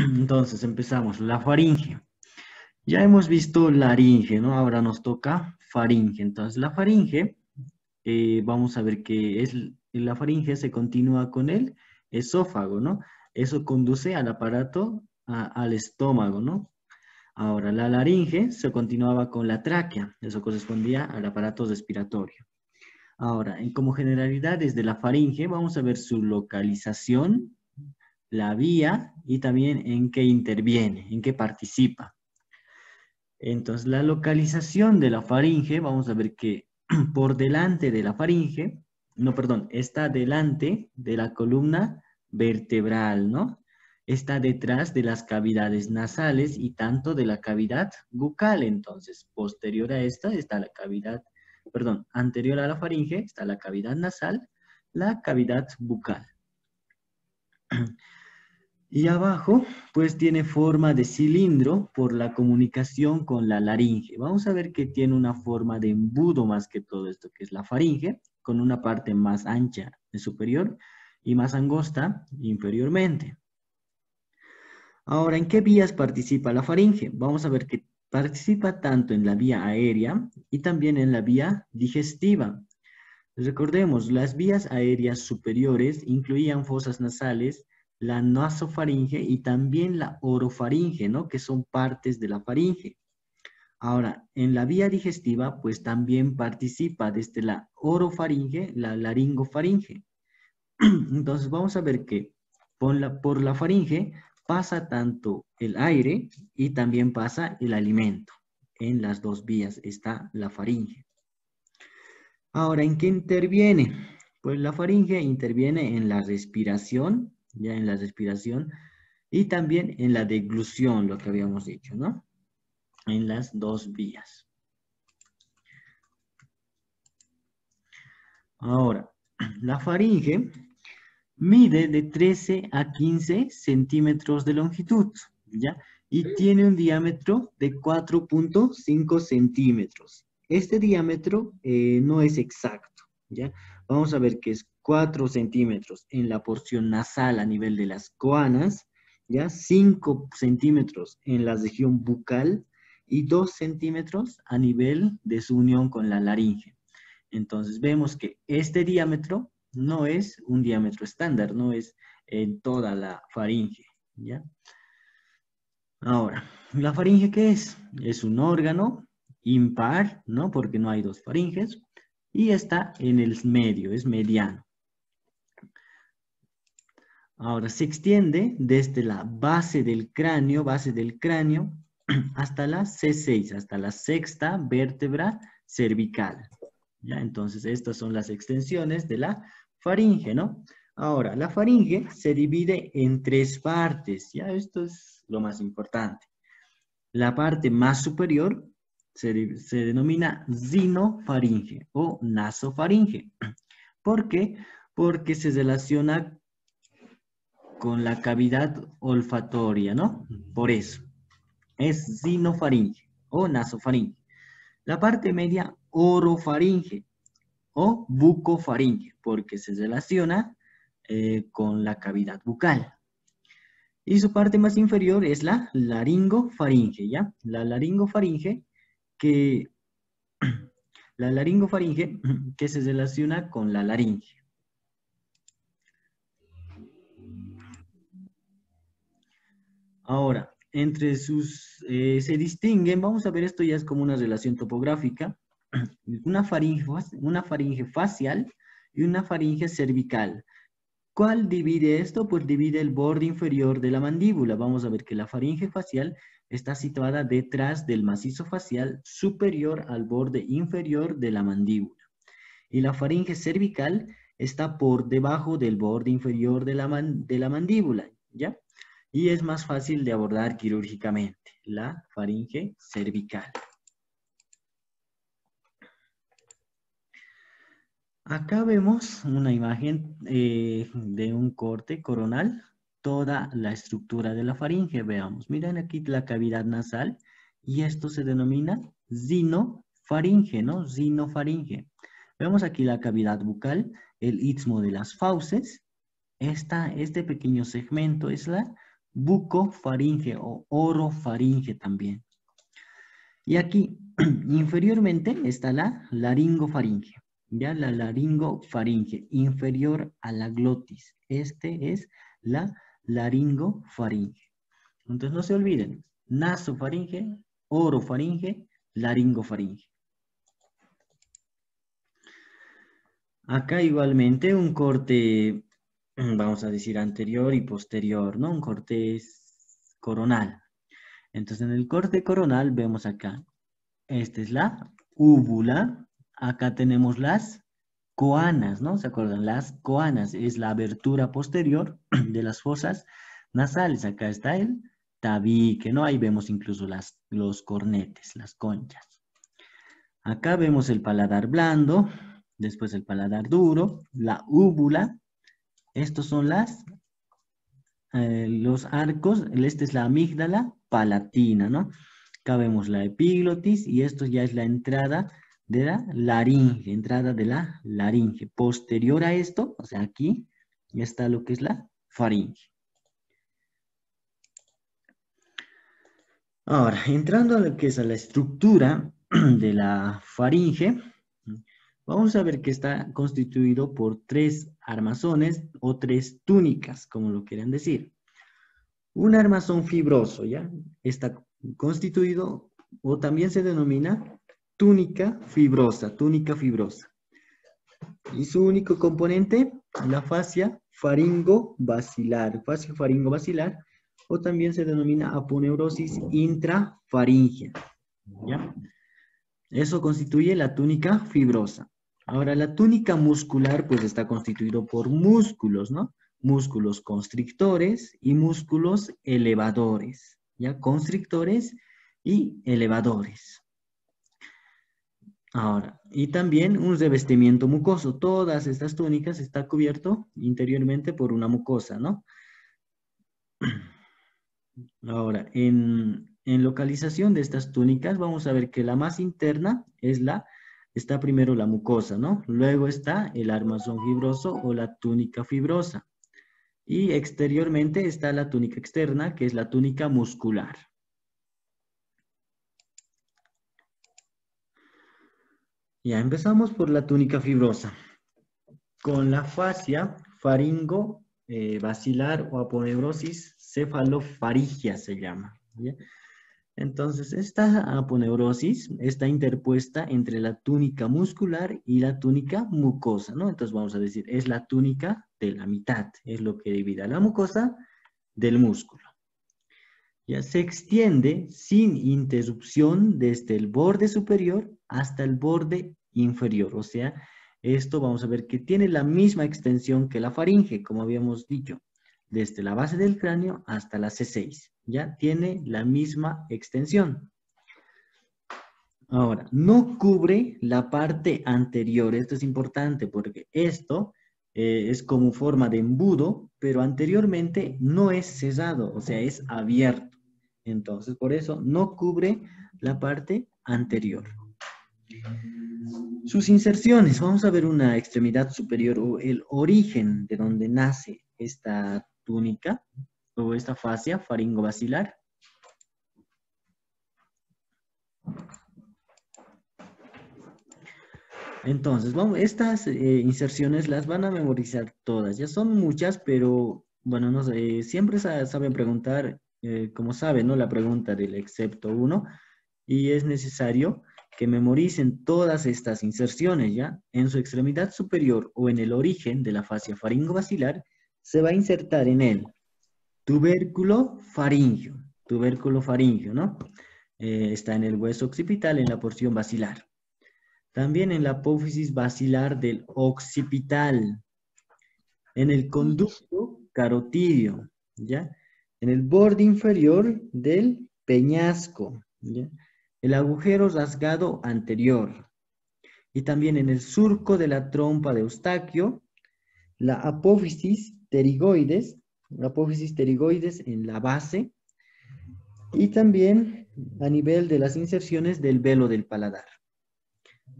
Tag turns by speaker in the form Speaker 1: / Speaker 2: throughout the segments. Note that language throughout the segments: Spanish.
Speaker 1: Entonces empezamos, la faringe. Ya hemos visto laringe, ¿no? Ahora nos toca faringe. Entonces la faringe, vamos a ver que la faringe se continúa con el esófago, ¿no? Eso conduce al aparato, al estómago, ¿no? Ahora, la laringe se continuaba con la tráquea, eso correspondía al aparato respiratorio. Ahora, como generalidades de la faringe, vamos a ver su localización, la vía y también en qué interviene, en qué participa. Entonces, la localización de la faringe, vamos a ver que por delante de la faringe, no, perdón, está delante de la columna vertebral, ¿no? Está detrás de las cavidades nasales y tanto de la cavidad bucal. Entonces, posterior a esta está la cavidad, perdón, anterior a la faringe está la cavidad nasal, la cavidad bucal. Y abajo, pues tiene forma de cilindro por la comunicación con la laringe. Vamos a ver que tiene una forma de embudo más que todo esto, que es la faringe, con una parte más ancha en superior y más angosta inferiormente. Ahora, ¿en qué vías participa la faringe? Vamos a ver que participa tanto en la vía aérea y también en la vía digestiva. Recordemos, las vías aéreas superiores incluían fosas nasales, la nasofaringe y también la orofaringe, ¿no? Que son partes de la faringe. Ahora, en la vía digestiva, pues también participa desde la orofaringe, la laringofaringe. Entonces, vamos a ver que por la faringe pasa tanto el aire y también pasa el alimento. En las dos vías está la faringe. Ahora, ¿en qué interviene? Pues la faringe interviene en la respiración, ya en la respiración, y también en la deglución, lo que habíamos dicho, ¿no? En las dos vías. Ahora, la faringe mide de 13 a 15 centímetros de longitud, ¿ya? Y tiene un diámetro de 4.5 centímetros. Este diámetro no es exacto, ¿ya? Vamos a ver que es 4 centímetros en la porción nasal a nivel de las coanas, ¿ya? 5 centímetros en la región bucal y 2 centímetros a nivel de su unión con la laringe. Entonces vemos que este diámetro no es un diámetro estándar, no es en toda la faringe, ¿ya? Ahora, ¿la faringe qué es? Es un órgano impar, ¿no? Porque no hay dos faringes, y está en el medio, es mediano. Ahora, se extiende desde la base del cráneo, hasta la C6, hasta la sexta vértebra cervical. ¿Ya? Entonces, estas son las extensiones de la faringe, ¿no? Ahora, la faringe se divide en tres partes, ¿ya? Esto es lo más importante. La parte más superior se denomina sinofaringe o nasofaringe. ¿Por qué? Porque se relaciona con la cavidad olfatoria, ¿no? Por eso, es sinofaringe o nasofaringe. La parte media, orofaringe o bucofaringe, porque se relaciona con la cavidad bucal. Y su parte más inferior es la laringofaringe, ¿ya? La laringofaringe que, la laringofaringe que se relaciona con la laringe. Ahora, entre sus, se distinguen, vamos a ver, esto ya es como una relación topográfica, una faringe facial y una faringe cervical. ¿Cuál divide esto? Pues divide el borde inferior de la mandíbula. Vamos a ver que la faringe facial está situada detrás del macizo facial superior al borde inferior de la mandíbula. Y la faringe cervical está por debajo del borde inferior de la mandíbula, ¿ya? Y es más fácil de abordar quirúrgicamente, la faringe cervical. Acá vemos una imagen de un corte coronal, toda la estructura de la faringe, veamos. Miren aquí la cavidad nasal y esto se denomina sinofaringe, ¿no? Sinofaringe. Vemos aquí la cavidad bucal, el istmo de las fauces. Este pequeño segmento es la bucofaringe o orofaringe también. Y aquí, inferiormente, está la laringofaringe. Ya, la laringofaringe, inferior a la glotis. Este es la laringofaringe. Entonces, no se olviden, nasofaringe, orofaringe, laringofaringe. Acá igualmente un corte, vamos a decir, anterior y posterior, ¿no? Un corte coronal. Entonces, en el corte coronal vemos acá, esta es la úvula, acá tenemos las coanas, ¿no? ¿Se acuerdan? Las coanas es la abertura posterior de las fosas nasales. Acá está el tabique, ¿no? Ahí vemos incluso los cornetes, las conchas. Acá vemos el paladar blando, después el paladar duro, la úvula. Estos son los arcos, esta es la amígdala palatina, ¿no? Acá vemos la epiglotis y esto ya es la entrada de la laringe, entrada de la laringe. Posterior a esto, o sea, aquí ya está lo que es la faringe. Ahora, entrando a lo que es a la estructura de la faringe, vamos a ver que está constituido por 3 armazones o 3 túnicas, como lo quieran decir. Un armazón fibroso, ¿ya? Está constituido o también se denomina túnica fibrosa, túnica fibrosa. Y su único componente, la fascia faringo-basilar, o también se denomina aponeurosis intrafaringea, ¿ya? Eso constituye la túnica fibrosa. Ahora, la túnica muscular, pues está constituido por músculos, ¿no? Músculos constrictores y músculos elevadores, ¿ya? Constrictores y elevadores. Ahora, y también un revestimiento mucoso. Todas estas túnicas están cubiertas interiormente por una mucosa, ¿no? Ahora, en localización de estas túnicas, vamos a ver que la más interna está primero la mucosa, ¿no? Luego está el armazón fibroso o la túnica fibrosa. Y exteriormente está la túnica externa, que es la túnica muscular. Ya empezamos por la túnica fibrosa. Con la fascia faringo-basilar o aponeurosis cefalofaringia se llama, ¿ya? Entonces, esta aponeurosis está interpuesta entre la túnica muscular y la túnica mucosa, ¿no? Entonces vamos a decir, es la túnica de la mitad, es lo que divide a la mucosa del músculo. Ya se extiende sin interrupción desde el borde superior hasta el borde inferior, o sea, esto vamos a ver que tiene la misma extensión que la faringe, como habíamos dicho, desde la base del cráneo hasta la C6, ya tiene la misma extensión. Ahora, no cubre la parte anterior, esto es importante porque esto es como forma de embudo, pero anteriormente no es cerrado, o sea, es abierto. Entonces, por eso no cubre la parte anterior. Sus inserciones, vamos a ver una extremidad superior o el origen de donde nace esta túnica o esta fascia faringo-basilar. Entonces, estas inserciones las van a memorizar todas. Ya son muchas, pero bueno, no sé, siempre saben preguntar, como saben, ¿no? La pregunta del excepto 1, y es necesario que memoricen todas estas inserciones, ¿ya? En su extremidad superior o en el origen de la fascia faringo-basilar, se va a insertar en el tubérculo faríngeo, ¿no? Está en el hueso occipital, en la porción basilar. También en la apófisis basilar del occipital, en el conducto carotídeo, ¿ya? En el borde inferior del peñasco, ¿ya? El agujero rasgado anterior, y también en el surco de la trompa de Eustaquio, la apófisis pterigoides en la base, y también a nivel de las inserciones del velo del paladar.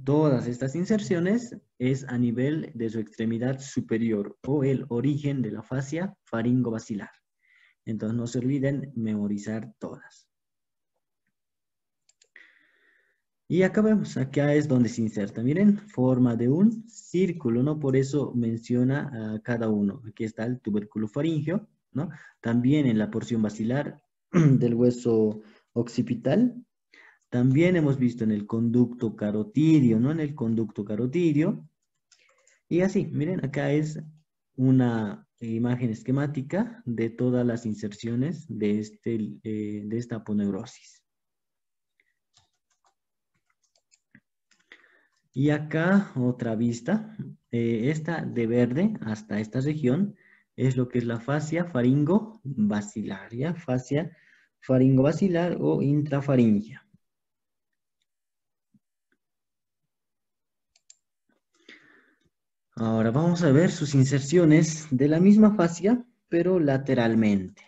Speaker 1: Todas estas inserciones es a nivel de su extremidad superior o el origen de la fascia faringo-basilar. Entonces no se olviden memorizar todas. Y acá vemos, acá es donde se inserta. Miren, forma de un círculo, ¿no? Por eso menciona a cada uno. Aquí está el tubérculo faríngeo, ¿no? También en la porción basilar del hueso occipital. También hemos visto en el conducto carotidio, ¿no? En el conducto carotidio. Y así, miren, acá es una imagen esquemática de todas las inserciones de esta aponeurosis. Y acá otra vista, esta de verde hasta esta región es lo que es la fascia faringo-basilar, ¿ya? Fascia faringo-basilar o intrafaringea. Ahora vamos a ver sus inserciones de la misma fascia, pero lateralmente.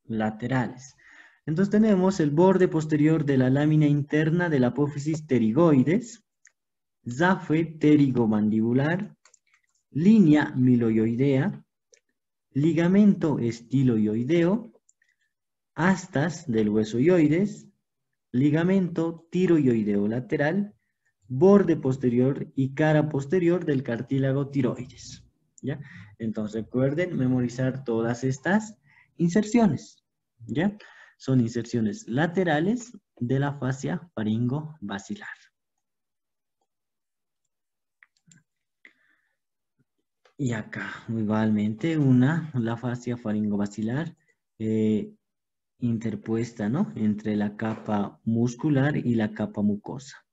Speaker 1: Laterales. Entonces tenemos el borde posterior de la lámina interna de la apófisis pterigoides, zafe pterigomandibular, línea miloioidea, ligamento estiloioideo, astas del hueso ioides, ligamento tiroioideo lateral, borde posterior y cara posterior del cartílago tiroides. ¿Ya? Entonces recuerden memorizar todas estas inserciones. ¿Ya? Son inserciones laterales de la fascia faringo-basilar. Y acá, igualmente, la fascia faringo-basilar interpuesta, ¿no? Entre la capa muscular y la capa mucosa.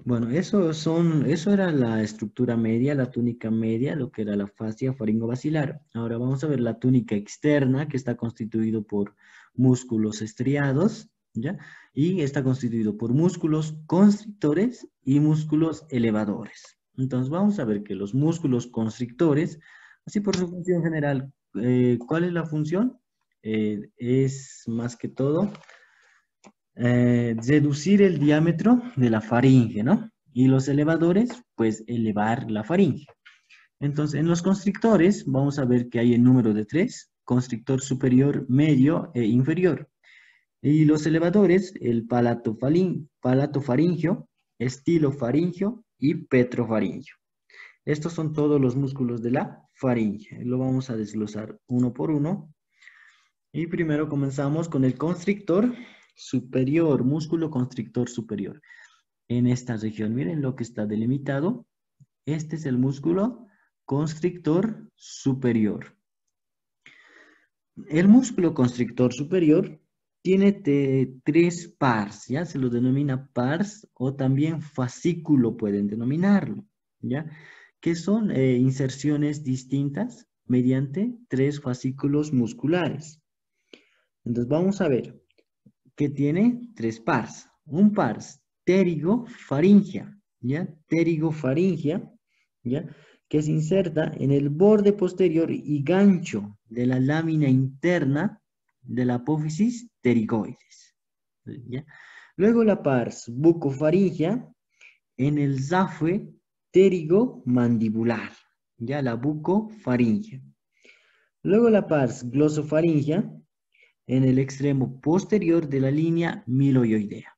Speaker 1: Bueno, eso era la estructura media, la túnica media, lo que era la fascia faringo-basilar. Ahora vamos a ver la túnica externa, que está constituido por músculos estriados, ¿ya? Y está constituido por músculos constrictores y músculos elevadores. Entonces vamos a ver que los músculos constrictores, así por su función general, ¿cuál es la función? Es más que todo reducir el diámetro de la faringe, ¿no? Y los elevadores, pues elevar la faringe. Entonces, en los constrictores, vamos a ver que hay el número de 3, constrictor superior, medio e inferior. Y los elevadores, el palatofaringio, estilofaringio y petrofaringio. Estos son todos los músculos de la faringe. Lo vamos a desglosar uno por uno. Y primero comenzamos con el constrictor superior, músculo constrictor superior. En esta región, miren lo que está delimitado. Este es el músculo constrictor superior. El músculo constrictor superior tiene tres pars, ¿ya? Se lo denomina pars o también fascículo pueden denominarlo, ¿ya? Que son inserciones distintas mediante tres fascículos musculares. Entonces vamos a ver que tiene tres pars. Un pars pterigofaringea, ¿ya? Pterigofaringea, ¿ya? Que se inserta en el borde posterior y gancho de la lámina interna de la apófisis pterigoides, ¿ya? Luego la pars bucofaringea en el zafe pterigomandibular, ¿ya? La bucofaringea. Luego la pars glosofaringea en el extremo posterior de la línea miloioidea.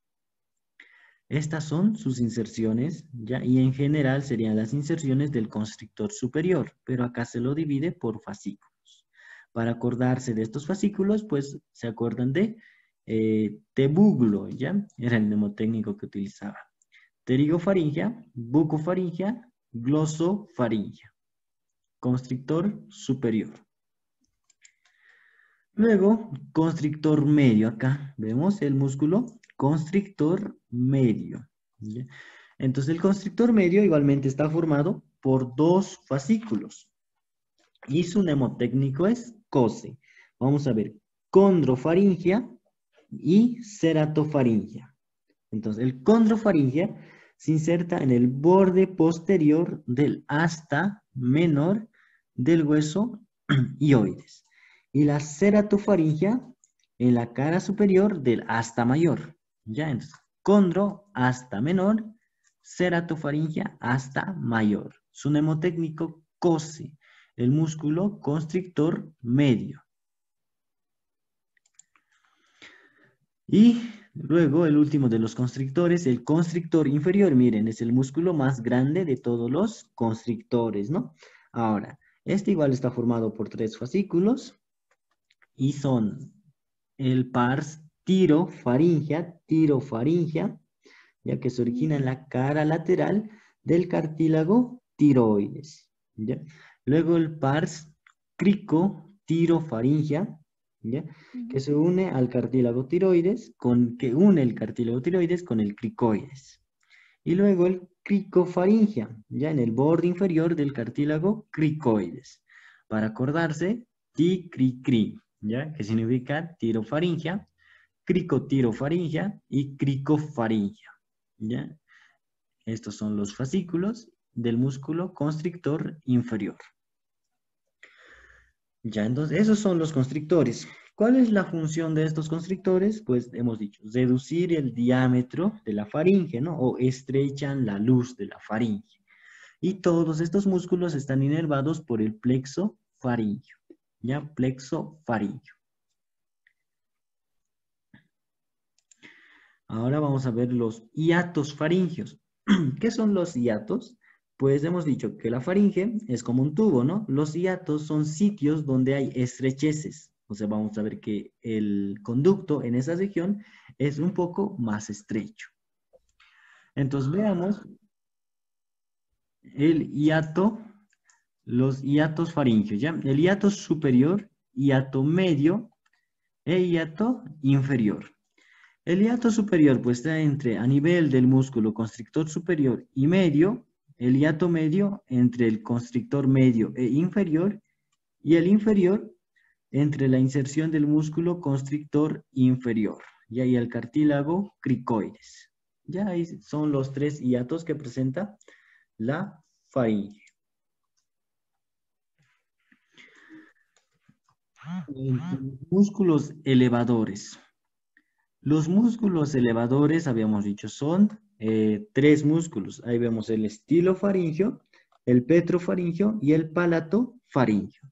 Speaker 1: Estas son sus inserciones, ¿ya? Y en general serían las inserciones del constrictor superior, pero acá se lo divide por fascículos. Para acordarse de estos fascículos, pues se acuerdan de tebuglo, ¿ya? Era el mnemotécnico que utilizaba. Pterigofaringea, bucofaringea, glosofaringea. Constrictor superior. Luego, constrictor medio. Acá vemos el músculo constrictor medio. ¿Ya? Entonces, el constrictor medio igualmente está formado por dos fascículos. Y su mnemotécnico es COSE. Vamos a ver, condrofaringea y ceratofaringea. Entonces, el condrofaringea se inserta en el borde posterior del asta menor del hueso ioides. Y la ceratofaringea en la cara superior del asta mayor. ¿Ya? Entonces, condro, asta menor, ceratofaringea, asta mayor. Su mnemotécnico cose, el músculo constrictor medio. Y luego el último de los constrictores, el constrictor inferior, miren, es el músculo más grande de todos los constrictores, ¿no? Ahora, este igual está formado por 3 fascículos y son el pars tirofaringea, ya que se origina en la cara lateral del cartílago tiroides, ¿ya? Luego el pars cricotirofaringea, ¿ya? Que se une al cartílago tiroides, que une el cartílago tiroides con el cricoides. Y luego el cricofaringea, ya en el borde inferior del cartílago cricoides. Para acordarse, ti-cri-cri, ¿ya? Que significa tirofaringea, cricotirofaringea y cricofaringea, ¿ya? Estos son los fascículos del músculo constrictor inferior. Ya, entonces, esos son los constrictores. ¿Cuál es la función de estos constrictores? Pues hemos dicho, reducir el diámetro de la faringe, ¿no? O estrechan la luz de la faringe. Y todos estos músculos están inervados por el plexo faríngeo, ¿ya? Plexo faríngeo. Ahora vamos a ver los hiatos faringios. ¿Qué son los hiatos? Pues hemos dicho que la faringe es como un tubo, ¿no? Los hiatos son sitios donde hay estrecheces. O sea, vamos a ver que el conducto en esa región es un poco más estrecho. Entonces veamos el hiato, los hiatos faringios, ¿ya? El hiato superior, hiato medio e hiato inferior. El hiato superior pues está a nivel del músculo constrictor superior y medio, el hiato medio entre el constrictor medio e inferior, y el inferior entre la inserción del músculo constrictor inferior, y ahí el cartílago cricoides. Ya ahí son los 3 hiatos que presenta la faringe. Músculos elevadores. Los músculos elevadores, habíamos dicho, son 3 músculos. Ahí vemos el estilofaringio, el petrofaringio y el palatofaringio.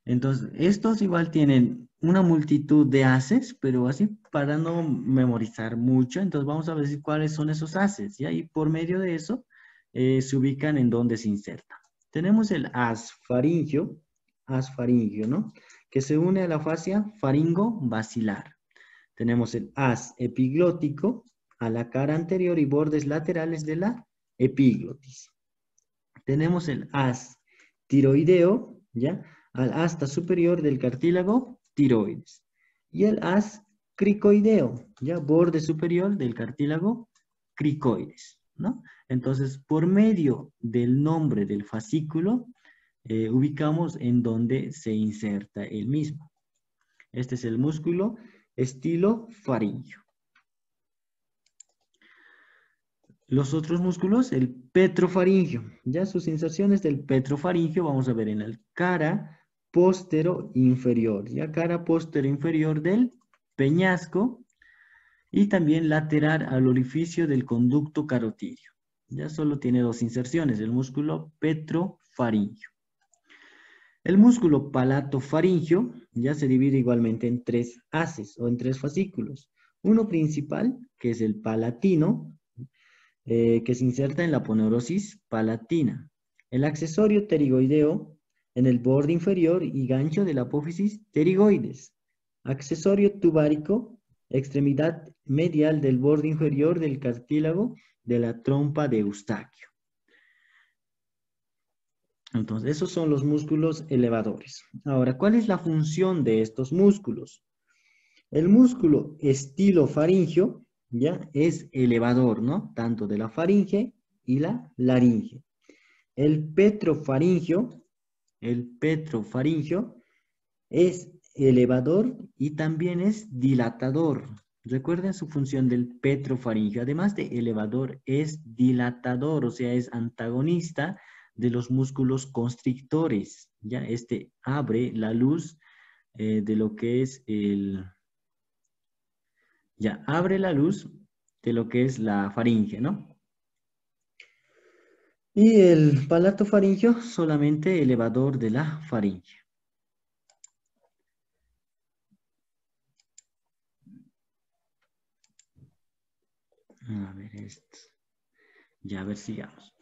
Speaker 1: Entonces, estos igual tienen una multitud de haces, pero así para no memorizar mucho, entonces vamos a ver cuáles son esos haces. Y ahí por medio de eso se ubican en donde se inserta. Tenemos el haz faringio, ¿no? Que se une a la fascia faringo-basilar. Tenemos el haz epiglótico a la cara anterior y bordes laterales de la epiglotis. Tenemos el haz tiroideo, ¿ya? Al asta superior del cartílago tiroides. Y el haz cricoideo, ¿ya? Borde superior del cartílago cricoides, ¿no? Entonces, por medio del nombre del fascículo, ubicamos en donde se inserta el mismo. Este es el músculo estilofaringio. Los otros músculos, el petrofaringio. Ya sus inserciones del petrofaringio vamos a ver en la cara póstero inferior. Ya cara póstero inferior del peñasco y también lateral al orificio del conducto carotidio. Ya solo tiene 2 inserciones, el músculo petrofaringio. El músculo palatofaringio ya se divide igualmente en 3 haces o en 3 fascículos. Uno principal, que es el palatino, que se inserta en la aponeurosis palatina. El accesorio pterigoideo en el borde inferior y gancho de la apófisis pterigoides. Accesorio tubárico, extremidad medial del borde inferior del cartílago de la trompa de Eustaquio. Entonces, esos son los músculos elevadores. Ahora, ¿cuál es la función de estos músculos? El músculo estilofaringio, ¿ya? Es elevador, ¿no? Tanto de la faringe y la laringe. El petrofaringio es elevador y también es dilatador. Recuerden su función del petrofaringio. Además de elevador, es dilatador, o sea, es antagonista de los músculos constrictores. Ya, este abre la luz de lo que es abre la luz de lo que es la faringe, ¿no? Y el palato faríngeo, solamente elevador de la faringe. A ver esto. Ya, a ver, sigamos.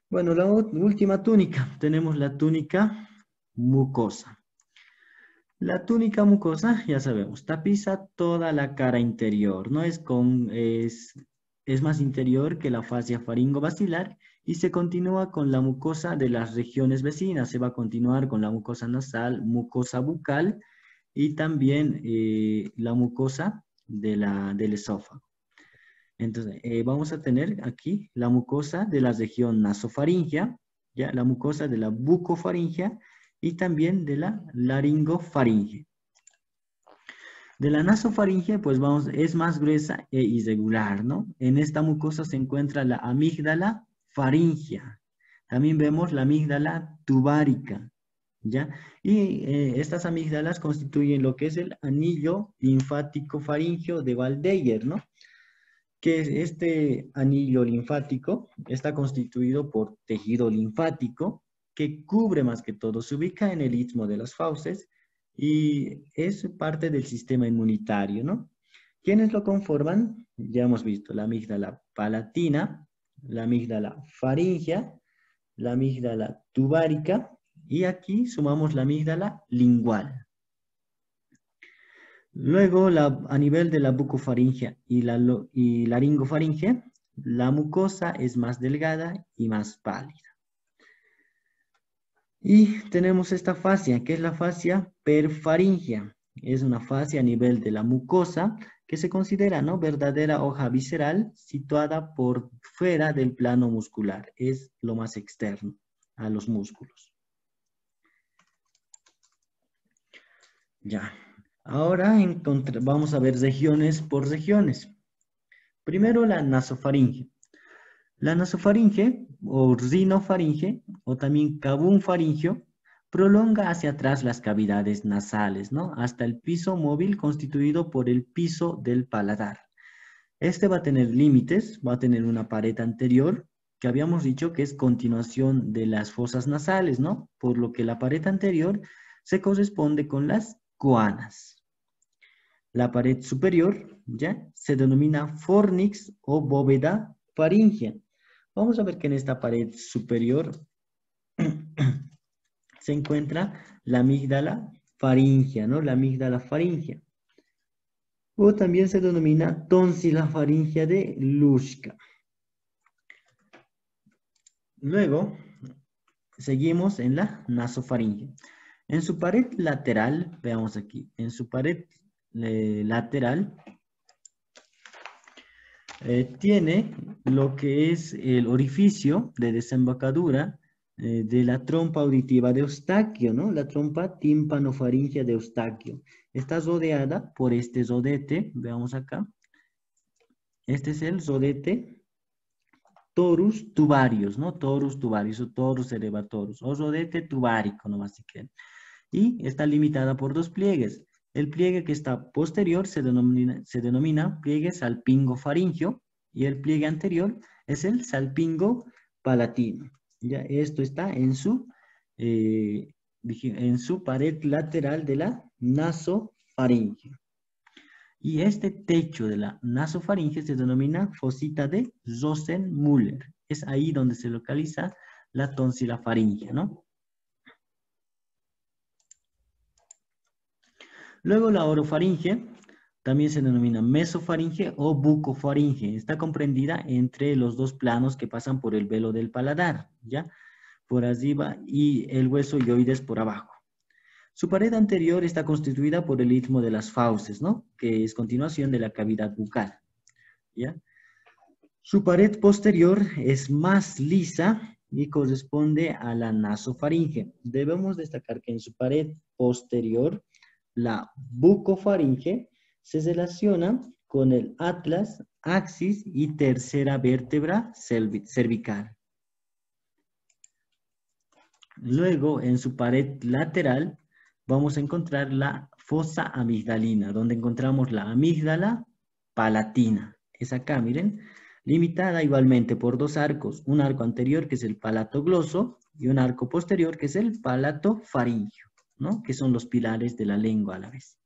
Speaker 1: Bueno, la última túnica. Tenemos la túnica mucosa. La túnica mucosa, ya sabemos, tapiza toda la cara interior, ¿no? Es más interior que la fascia faringobacilar y se continúa con la mucosa de las regiones vecinas. Se va a continuar con la mucosa nasal, mucosa bucal y también la mucosa del esófago. Entonces, vamos a tener aquí la mucosa de la región nasofaringea, ya, la mucosa de la bucofaringea y también de la laringofaringe. De la nasofaringe, pues es más gruesa e irregular, ¿no? En esta mucosa se encuentra la amígdala faríngea. También vemos la amígdala tubárica, ¿ya? Y estas amígdalas constituyen lo que es el anillo linfático faríngeo de Waldeyer, ¿no? Que este anillo linfático está constituido por tejido linfático que cubre más que todo, se ubica en el istmo de las fauces y es parte del sistema inmunitario, ¿no? ¿Quiénes lo conforman? Ya hemos visto la amígdala palatina, la amígdala faríngea, la amígdala tubárica y aquí sumamos la amígdala lingual. Luego, a nivel de la bucofaringe y laringofaringe, la mucosa es más delgada y más pálida. Y tenemos esta fascia, que es la fascia perfaringea. Es una fascia a nivel de la mucosa que se considera, ¿no?, verdadera hoja visceral situada por fuera del plano muscular. Es lo más externo a los músculos. Ya. Ahora vamos a ver regiones por regiones. Primero la nasofaringe. La nasofaringe o rinofaringe o también cabunfaringio prolonga hacia atrás las cavidades nasales, ¿no? Hasta el piso móvil constituido por el piso del paladar. Este va a tener límites, va a tener una pared anterior que habíamos dicho que es continuación de las fosas nasales, ¿no? Por lo que la pared anterior se corresponde con las coanas. La pared superior, ¿ya?, se denomina fornix o bóveda faríngea. Vamos a ver que en esta pared superior se encuentra la amígdala faríngea, ¿no? La amígdala faríngea. O también se denomina tonsila faríngea de Luschka. Luego, seguimos en la nasofaringe. En su pared lateral, veamos aquí, en su pared lateral, tiene lo que es el orificio de desembocadura de la trompa auditiva de Eustaquio, ¿no? La trompa tímpano-faríngea de Eustaquio. Está rodeada por este rodete, veamos acá. Este es el rodete torus tubarius, ¿no? Torus tubarius o torus elevatorus, o rodete tubárico, nomás si quieren. Y está limitada por dos pliegues. El pliegue que está posterior se denomina pliegue salpingo-faríngeo y el pliegue anterior es el salpingo-palatino. Ya, esto está en su pared lateral de la nasofaringe. Y este techo de la nasofaringe se denomina fosita de Rosenmüller. Es ahí donde se localiza la tonsila faríngea, ¿no? Luego la orofaringe también se denomina mesofaringe o bucofaringe. Está comprendida entre los dos planos que pasan por el velo del paladar, ¿ya? Por arriba y el hueso hyoides por abajo. Su pared anterior está constituida por el istmo de las fauces, ¿no? Que es continuación de la cavidad bucal, ¿ya? Su pared posterior es más lisa y corresponde a la nasofaringe. Debemos destacar que en su pared posterior la bucofaringe se relaciona con el atlas, axis y tercera vértebra cervical. Luego, en su pared lateral, vamos a encontrar la fosa amigdalina, donde encontramos la amígdala palatina. Es acá, miren. limitada igualmente por dos arcos, un arco anterior que es el palato gloso y un arco posterior que es el palato faríngeo, ¿no? Que son los pilares de la lengua a la vez.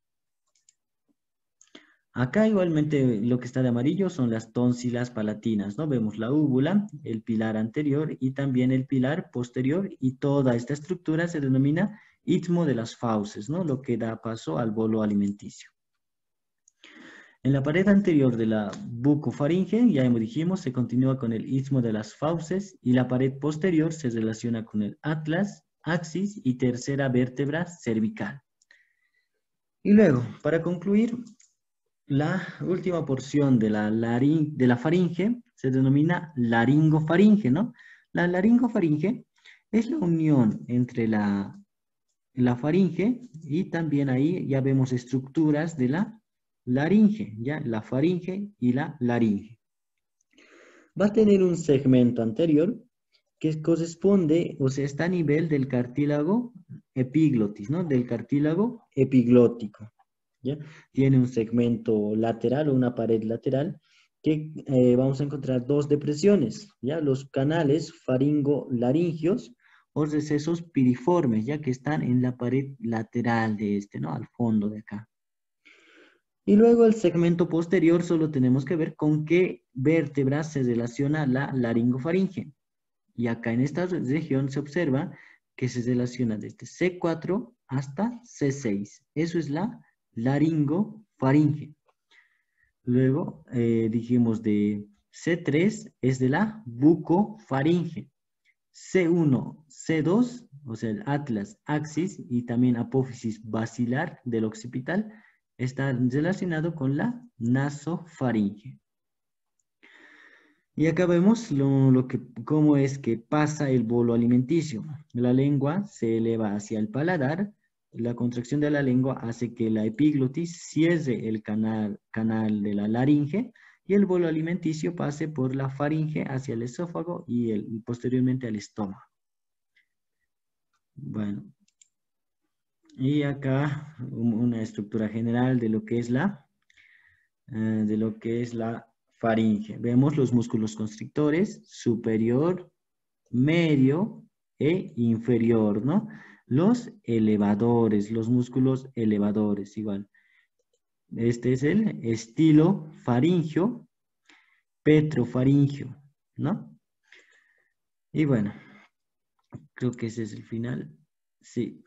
Speaker 1: Acá igualmente lo que está de amarillo son las tónsilas palatinas, ¿no? Vemos la úvula, el pilar anterior y también el pilar posterior, y toda esta estructura se denomina istmo de las fauces, ¿no? Lo que da paso al bolo alimenticio. En la pared anterior de la bucofaringe, ya como dijimos, se continúa con el istmo de las fauces, y la pared posterior se relaciona con el atlas, axis y tercera vértebra cervical. Y luego, para concluir, la última porción de la faringe se denomina laringofaringe, ¿no? La laringofaringe es la unión entre la faringe, y también ahí ya vemos estructuras de la laringe, ya la faringe y la laringe. Va a tener un segmento anterior que corresponde, o sea, está a nivel del cartílago epiglotis, ¿no? Del cartílago epiglótico, ¿ya? Tiene un segmento lateral o una pared lateral que vamos a encontrar dos depresiones, ¿ya? Los canales faringo-laringios o recesos piriformes, ya que están en la pared lateral de este, ¿no? Al fondo de acá. Y luego el segmento posterior solo tenemos que ver con qué vértebra se relaciona la laringofaringe. Y acá en esta región se observa que se relaciona desde C4 hasta C6. Eso es la laringofaringe. Luego dijimos de C3 es de la bucofaringe. C1, C2, o sea, el atlas, axis y también apófisis basilar del occipital, está relacionado con la nasofaringe. Y acá vemos cómo es que pasa el bolo alimenticio. La lengua se eleva hacia el paladar. La contracción de la lengua hace que la epiglotis cierre el canal de la laringe, y el bolo alimenticio pase por la faringe hacia el esófago y posteriormente al estómago. Bueno, y acá una estructura general de lo que es la faringe. Vemos los músculos constrictores, superior, medio e inferior, ¿no? Los elevadores, los músculos elevadores, igual. Este es el estilo faringio, petrofaringio, ¿no? Y bueno, creo que ese es el final. Sí.